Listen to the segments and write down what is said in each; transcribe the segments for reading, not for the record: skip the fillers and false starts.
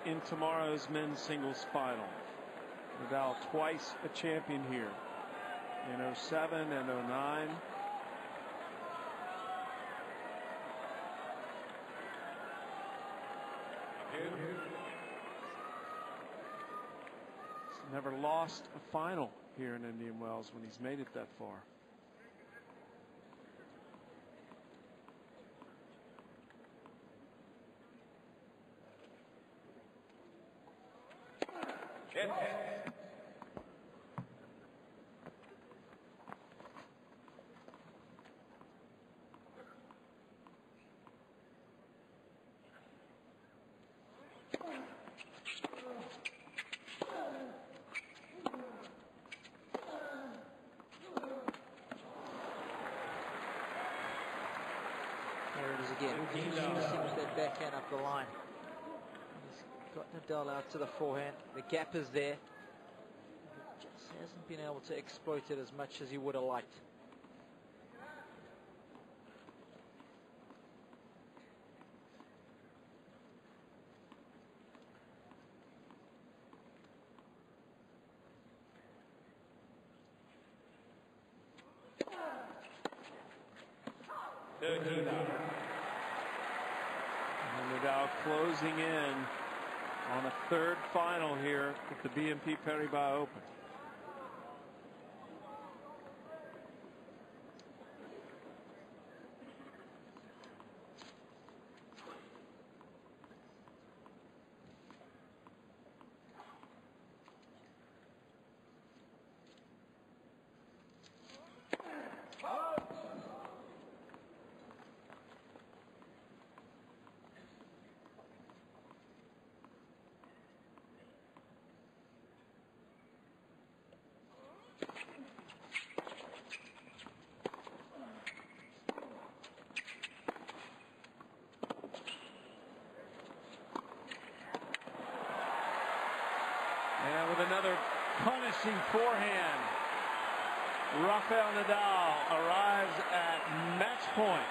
in tomorrow's men's singles final. Nadal twice a champion here in 07 and 09. He's never lost a final here in Indian Wells when he's made it that far. There it is again. Seems that backhand up the line. He's got Nadal out to the forehand. The gap is there. He just hasn't been able to exploit it as much as he would have liked. And Nadal closing in on a third final here at the BNP Paribas Open. And with another punishing forehand, Rafa Nadal arrives at match point.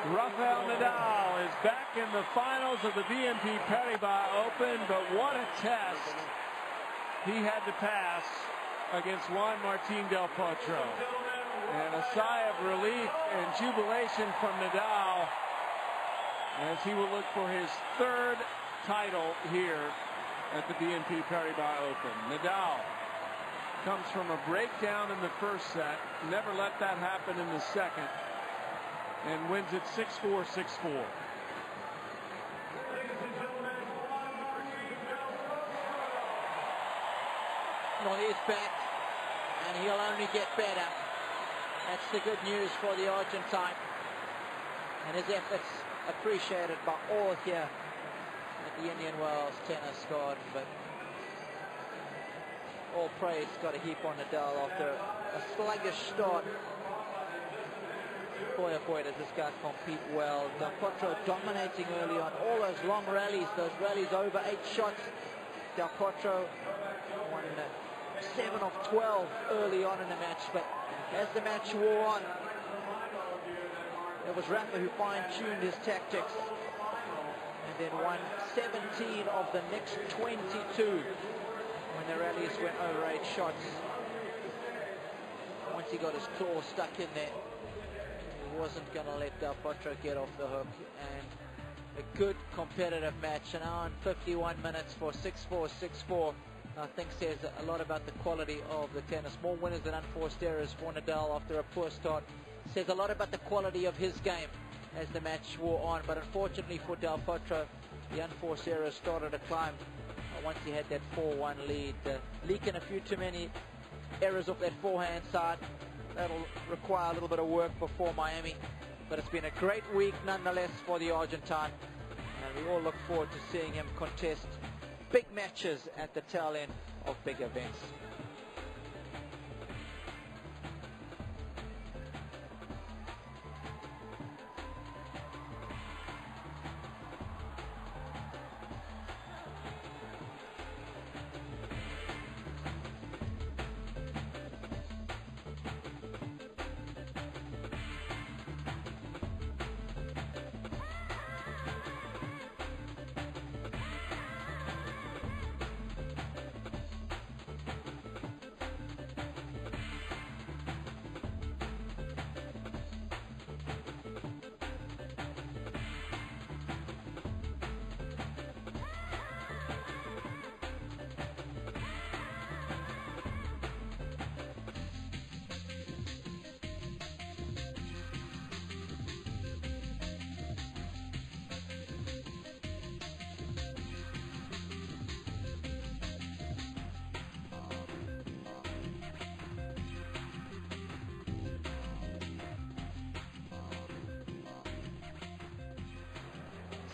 Rafael Nadal is back in the finals of the BNP Paribas Open, but what a test he had to pass against Juan Martín del Potro. And a sigh of relief and jubilation from Nadal as he will look for his third title here at the BNP Paribas Open. Nadal comes from a breakdown in the first set, never let that happen in the second, and wins it 6-4, 6-4. Well, he's back, and he'll only get better. That's the good news for the Argentine. And his efforts appreciated by all here at the Indian Wells Tennis Garden. But all praise got to heap on Nadal after a sluggish start. Boy, oh boy, does this guy compete well. Del Potro dominating early on. All those long rallies, those rallies over 8 shots. Del Potro won 7 of 12 early on in the match, but as the match wore on, it was Rafa who fine-tuned his tactics and then won 17 of the next 22 when the rallies went over 8 shots. Once he got his claw stuck in there, he wasn't going to let Del Potro get off the hook. And a good competitive match, an hour and 51 minutes for 6-4, 6-4. I think says a lot about the quality of the tennis. More winners than unforced errors for Nadal after a poor start. Says a lot about the quality of his game as the match wore on. But unfortunately for Del Potro, the unforced errors started to climb once he had that 4-1 lead. Leaking a few too many errors off that forehand side. That'll require a little bit of work before Miami. But it's been a great week nonetheless for the Argentine. And we all look forward to seeing him contest big matches at the tail end of big events.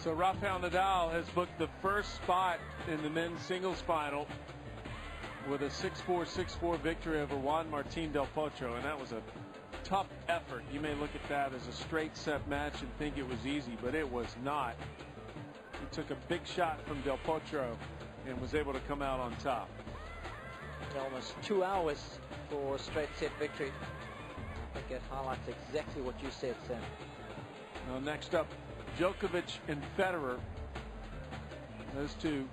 So Rafa Nadal has booked the first spot in the men's singles final with a 6-4, 6-4 victory over Juan Martín del Potro, and that was a tough effort. You may look at that as a straight set match and think it was easy, but it was not. He took a big shot from del Potro and was able to come out on top. Almost 2 hours for a straight set victory. I think it highlights exactly what you said, Sam. Now next up, Djokovic and Federer. Those two